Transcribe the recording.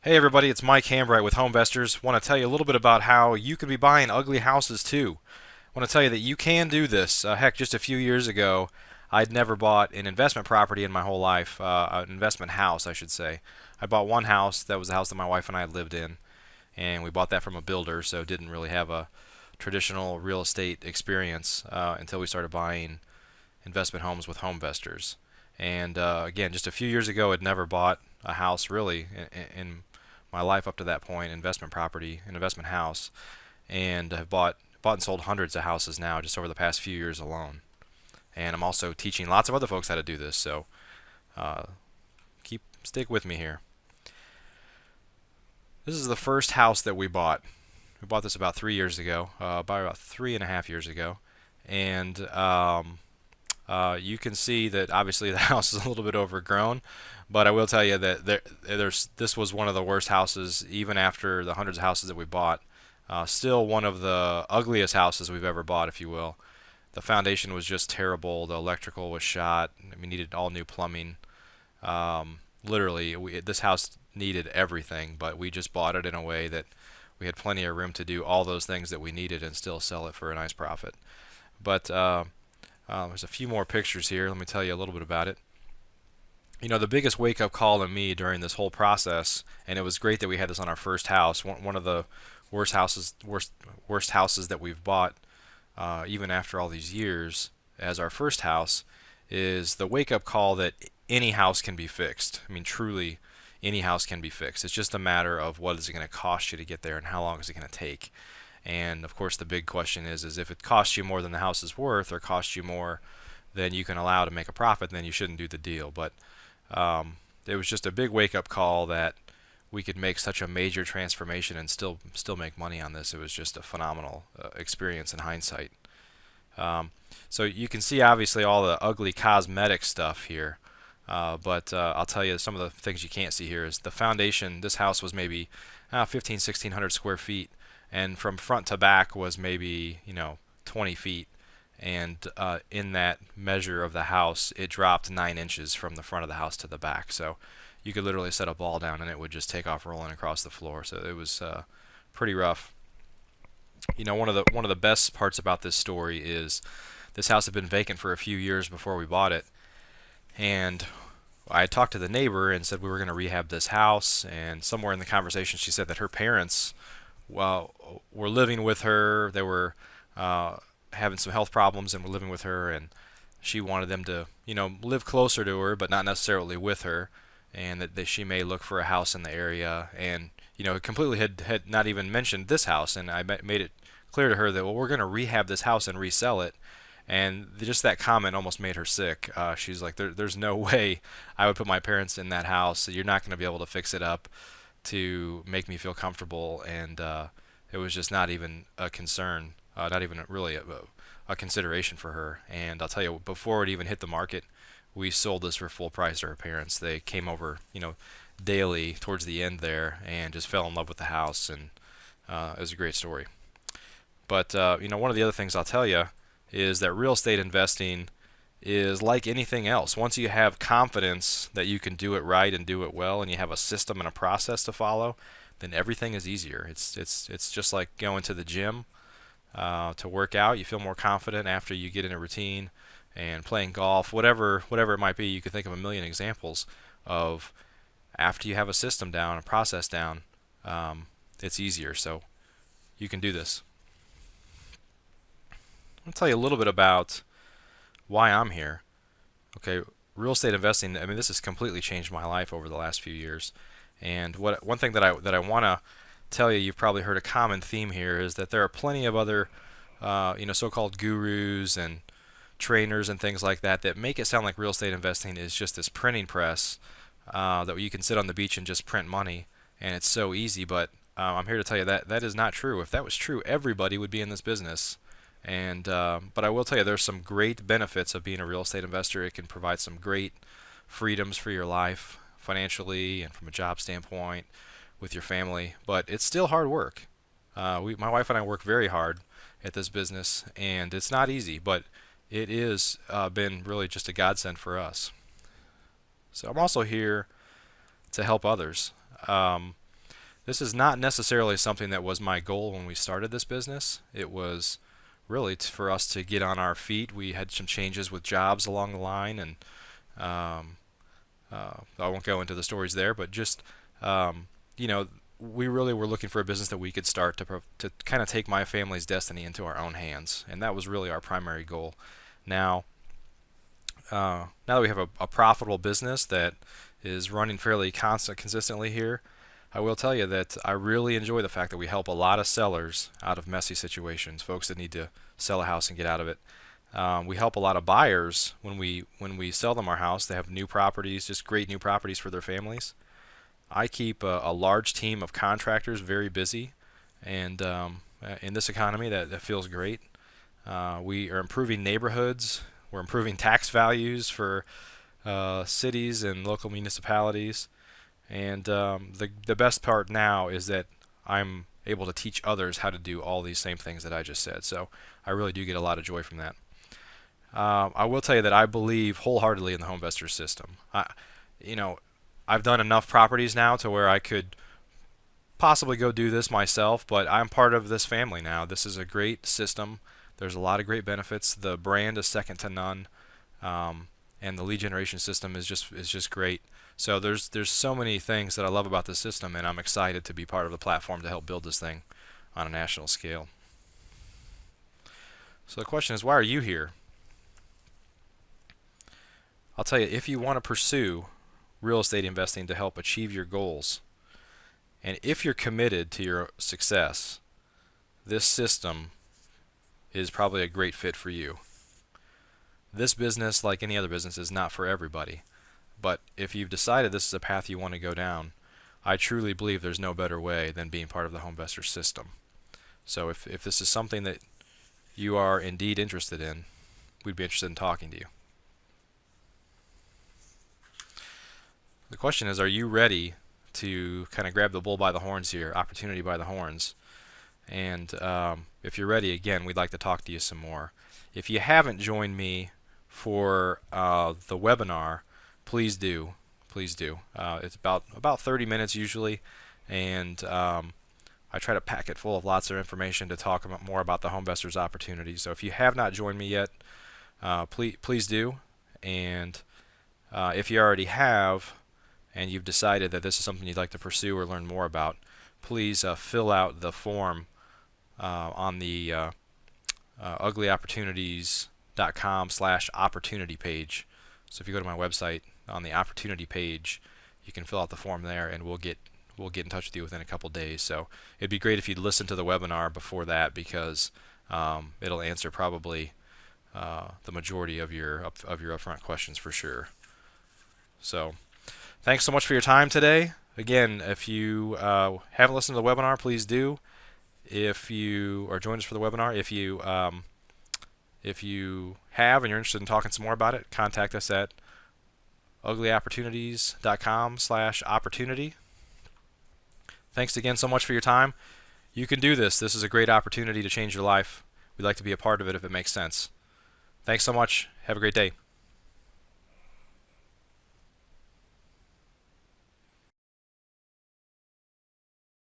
Hey everybody, it's Mike Hambright with HomeVestors. Want to tell you a little bit about how you could be buying ugly houses too. Want to tell you that you can do this. Heck, just a few years ago, I'd never bought an investment property in my whole life, an investment house, I should say. I bought one house. That was the house that my wife and I lived in, and we bought that from a builder, so didn't really have a traditional real estate experience until we started buying investment homes with HomeVestors. And again, just a few years ago, I'd never bought a house really in my life up to that point, investment property, an investment house, and have bought and sold hundreds of houses now just over the past few years alone. And I'm also teaching lots of other folks how to do this, so uh, stick with me here. This is the first house that we bought. We bought this about 3 years ago, about 3.5 years ago, and you can see that obviously the house is a little bit overgrown, but I will tell you that this was one of the worst houses, even after the hundreds of houses that we bought. Still one of the ugliest houses we've ever bought, if you will. The foundation was just terrible. The electrical was shot. We needed all new plumbing. Literally, this house needed everything, but we just bought it in a way that we had plenty of room to do all those things that we needed and still sell it for a nice profit. But there's a few more pictures here. Let me tell you a little bit about it. You know, the biggest wake-up call to me during this whole process, and it was great that we had this on our first house. One of the worst houses that we've bought, even after all these years, as our first house, is the wake-up call that any house can be fixed. I mean, truly, any house can be fixed. It's just a matter of what is it going to cost you to get there, and how long is it going to take. And of course, the big question is if it costs you more than the house is worth, or costs you more than you can allow to make a profit, then you shouldn't do the deal. But it was just a big wake-up call that we could make such a major transformation and still make money on this. It was just a phenomenal experience in hindsight. So you can see obviously all the ugly cosmetic stuff here, but I'll tell you some of the things you can't see here is the foundation. This house was maybe 1,500 square feet, and from front to back was maybe 20 feet. And in that measure of the house, it dropped 9 inches from the front of the house to the back. So you could literally set a ball down and it would just take off rolling across the floor. So it was pretty rough. You know, one of the best parts about this story is this house had been vacant for a few years before we bought it, and I talked to the neighbor and said we were going to rehab this house. And somewhere in the conversation, she said that her parents, well, were living with her. They were having some health problems and were living with her, and she wanted them to, live closer to her, but not necessarily with her, and that she may look for a house in the area. And completely had not even mentioned this house, and I made it clear to her that, well, we're going to rehab this house and resell it. And just that comment almost made her sick. She's like, there's no way I would put my parents in that house. You're not going to be able to fix it up to make me feel comfortable. And it was just not even a concern, not even really a consideration for her. And I'll tell you, before it even hit the market, we sold this for full price to her parents. They came over, daily towards the end there and just fell in love with the house. And it was a great story. But one of the other things I'll tell you is that real estate investing is like anything else. Once you have confidence that you can do it right and do it well, and you have a system and a process to follow, then everything is easier. It's just like going to the gym to work out. You feel more confident after you get in a routine, and playing golf, whatever it might be. You could think of a million examples of after you have a system down, a process down, it's easier. So you can do this. I'll tell you a little bit about why I'm here. Okay, real estate investing. I mean, this has completely changed my life over the last few years. And one thing that I want to tell you, you've probably heard a common theme here, is that there are plenty of other, so-called gurus and trainers and things like that that make it sound like real estate investing is just this printing press that you can sit on the beach and just print money, and it's so easy. But I'm here to tell you that that is not true. If that was true, everybody would be in this business. And but I will tell you, there's some great benefits of being a real estate investor. It can provide some great freedoms for your life financially and from a job standpoint with your family. But it's still hard work. My wife and I work very hard at this business, and it's not easy, but it is been really just a godsend for us. So I'm also here to help others. This is not necessarily something that was my goal when we started this business. It was really for us to get on our feet. We had some changes with jobs along the line, and um, I won't go into the stories there, but just you know, we really were looking for a business that we could start to kind of take my family's destiny into our own hands, and that was really our primary goal. Now, now that we have a profitable business that is running fairly consistently here, I will tell you that I really enjoy the fact that we help a lot of sellers out of messy situations, folks that need to sell a house and get out of it. We help a lot of buyers when we sell them our house. They have new properties, just great new properties for their families. I keep a large team of contractors very busy, and in this economy, that feels great. We are improving neighborhoods. We're improving tax values for cities and local municipalities. And the best part now is that I'm able to teach others how to do all these same things that I just said. So I really do get a lot of joy from that. I will tell you that I believe wholeheartedly in the HomeVestors system. You know, I've done enough properties now to where I could possibly go do this myself, but I'm part of this family now. This is a great system. There's a lot of great benefits. The brand is second to none, and the lead generation system is just great. So there's so many things that I love about this system, and I'm excited to be part of the platform to help build this thing on a national scale. So the question is, why are you here? I'll tell you, if you want to pursue real estate investing to help achieve your goals, and if you're committed to your success, this system is probably a great fit for you. This business, like any other business, is not for everybody. But if you've decided this is a path you want to go down, I truly believe there's no better way than being part of the HomeVestors system. So if this is something that you are indeed interested in, we'd be interested in talking to you. The question is, are you ready to kind of grab the bull by the horns here, opportunity by the horns? And if you're ready, again, we'd like to talk to you some more. If you haven't joined me for the webinar, please do. Please do. It's about 30 minutes usually, and I try to pack it full of lots of information to talk about more about the HomeVestors opportunity. So if you have not joined me yet, please do. And if you already have, and you've decided that this is something you'd like to pursue or learn more about, please fill out the form on the uglyopportunities.com/opportunity page. So if you go to my website, on the opportunity page, you can fill out the form there, and we'll get in touch with you within a couple days. So it'd be great if you'd listen to the webinar before that, because it'll answer probably the majority of your upfront questions for sure. So thanks so much for your time today. Again, if you haven't listened to the webinar, please do. If you are joining us for the webinar, if you have and you're interested in talking some more about it, contact us at uglyopportunities.com/opportunity. Thanks again so much for your time. You can do this. This is a great opportunity to change your life. We'd like to be a part of it if it makes sense. Thanks so much. Have a great day.